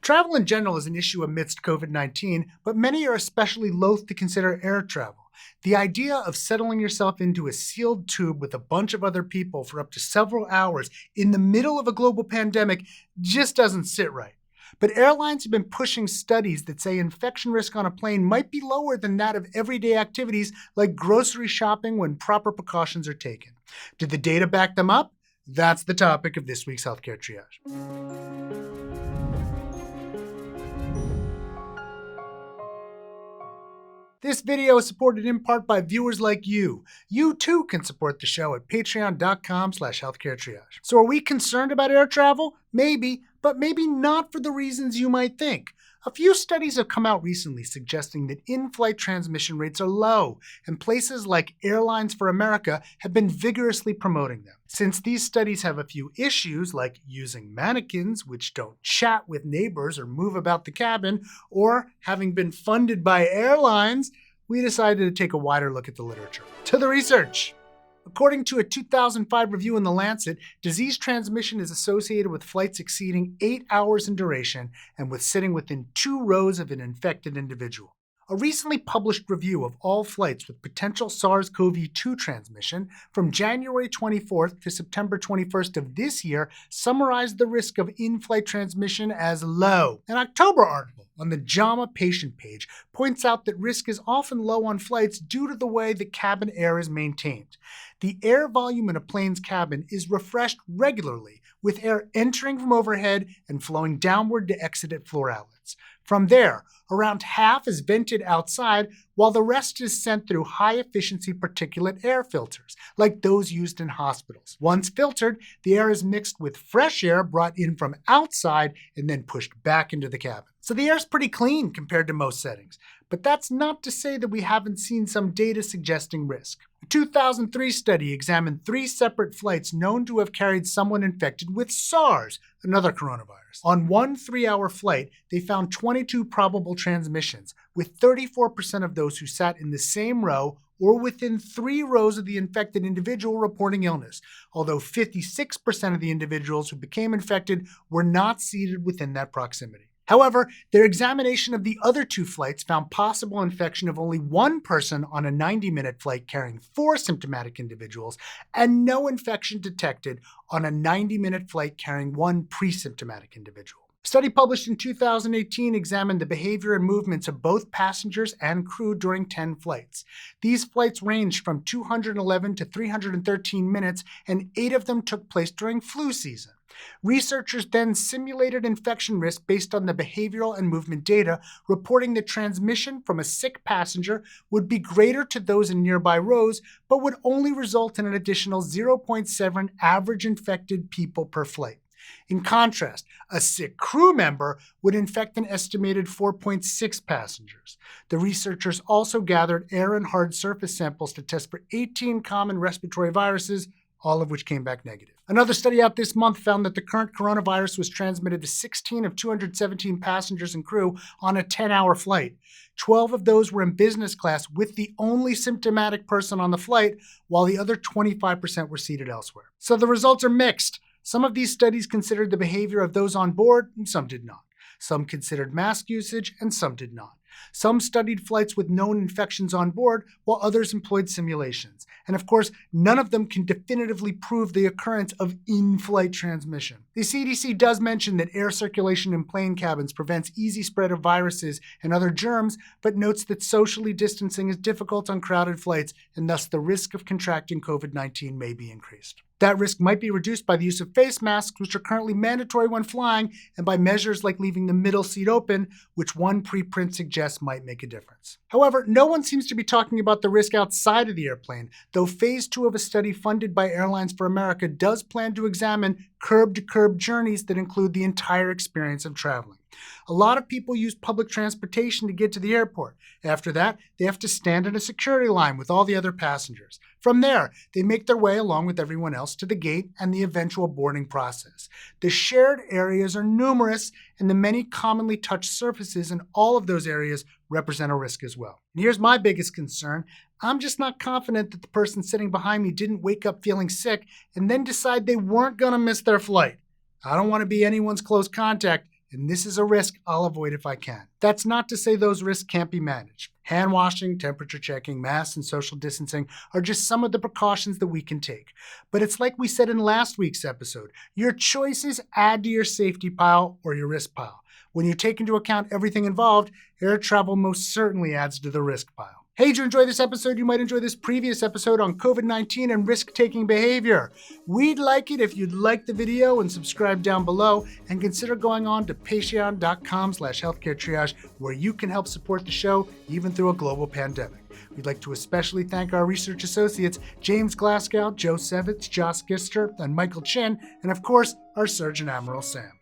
Travel in general is an issue amidst COVID-19, but many are especially loath to consider air travel. The idea of settling yourself into a sealed tube with a bunch of other people for up to several hours in the middle of a global pandemic just doesn't sit right. But airlines have been pushing studies that say infection risk on a plane might be lower than that of everyday activities like grocery shopping when proper precautions are taken. Did the data back them up? That's the topic of this week's Healthcare Triage. This video is supported in part by viewers like you. You too can support the show at patreon.com/healthcaretriage. So are we concerned about air travel? Maybe, but maybe not for the reasons you might think. A few studies have come out recently suggesting that in-flight transmission rates are low, and places like Airlines for America have been vigorously promoting them. Since these studies have a few issues, like using mannequins which don't chat with neighbors or move about the cabin, or having been funded by airlines, we decided to take a wider look at the literature. To the research! According to a 2005 review in The Lancet, disease transmission is associated with flights exceeding 8 hours in duration and with sitting within 2 rows of an infected individual. A recently published review of all flights with potential SARS-CoV-2 transmission from January 24th to September 21st of this year summarized the risk of in-flight transmission as low. An October article on the JAMA patient page points out that risk is often low on flights due to the way the cabin air is maintained. The air volume in a plane's cabin is refreshed regularly, with air entering from overhead and flowing downward to exit at floor outlets. From there, around half is vented outside, while the rest is sent through high-efficiency particulate air filters, like those used in hospitals. Once filtered, the air is mixed with fresh air brought in from outside and then pushed back into the cabin. So the air's pretty clean compared to most settings. But that's not to say that we haven't seen some data suggesting risk. A 2003 study examined 3 separate flights known to have carried someone infected with SARS, another coronavirus. On one 3-hour flight, they found 22 probable transmissions, with 34% of those who sat in the same row or within 3 rows of the infected individual reporting illness, although 56% of the individuals who became infected were not seated within that proximity. However, their examination of the other 2 flights found possible infection of only 1 person on a 90-minute flight carrying 4 symptomatic individuals, and no infection detected on a 90-minute flight carrying 1 pre-symptomatic individual. A study published in 2018 examined the behavior and movements of both passengers and crew during 10 flights. These flights ranged from 211 to 313 minutes, and 8 of them took place during flu season. Researchers then simulated infection risk based on the behavioral and movement data, reporting that transmission from a sick passenger would be greater to those in nearby rows, but would only result in an additional 0.7 average infected people per flight. In contrast, a sick crew member would infect an estimated 4.6 passengers. The researchers also gathered air and hard surface samples to test for 18 common respiratory viruses, all of which came back negative. Another study out this month found that the current coronavirus was transmitted to 16 of 217 passengers and crew on a 10-hour flight. 12 of those were in business class with the only symptomatic person on the flight, while the other 25% were seated elsewhere. So the results are mixed. Some of these studies considered the behavior of those on board, and some did not. Some considered mask usage, and some did not. Some studied flights with known infections on board, while others employed simulations. And of course, none of them can definitively prove the occurrence of in-flight transmission. The CDC does mention that air circulation in plane cabins prevents easy spread of viruses and other germs, but notes that socially distancing is difficult on crowded flights, and thus the risk of contracting COVID-19 may be increased. That risk might be reduced by the use of face masks, which are currently mandatory when flying, and by measures like leaving the middle seat open, which one preprint suggests might make a difference. However, no one seems to be talking about the risk outside of the airplane, though phase 2 of a study funded by Airlines for America does plan to examine curb-to-curb journeys that include the entire experience of traveling. A lot of people use public transportation to get to the airport. After that, they have to stand in a security line with all the other passengers. From there, they make their way along with everyone else to the gate and the eventual boarding process. The shared areas are numerous, and the many commonly touched surfaces in all of those areas represent a risk as well. And here's my biggest concern. I'm just not confident that the person sitting behind me didn't wake up feeling sick and then decide they weren't going to miss their flight. I don't want to be anyone's close contact, and this is a risk I'll avoid if I can. That's not to say those risks can't be managed. Hand washing, temperature checking, masks, and social distancing are just some of the precautions that we can take. But it's like we said in last week's episode, your choices add to your safety pile or your risk pile. When you take into account everything involved, air travel most certainly adds to the risk pile. Hey, did you enjoy this episode? You might enjoy this previous episode on COVID-19 and risk-taking behavior. We'd like it if you'd like the video and subscribe down below, and consider going on to patreon.com/healthcaretriage, where you can help support the show even through a global pandemic. We'd like to especially thank our research associates, James Glasgow, Joe Sevitz, Josh Gister, and Michael Chin, and of course, our Surgeon Admiral Sam.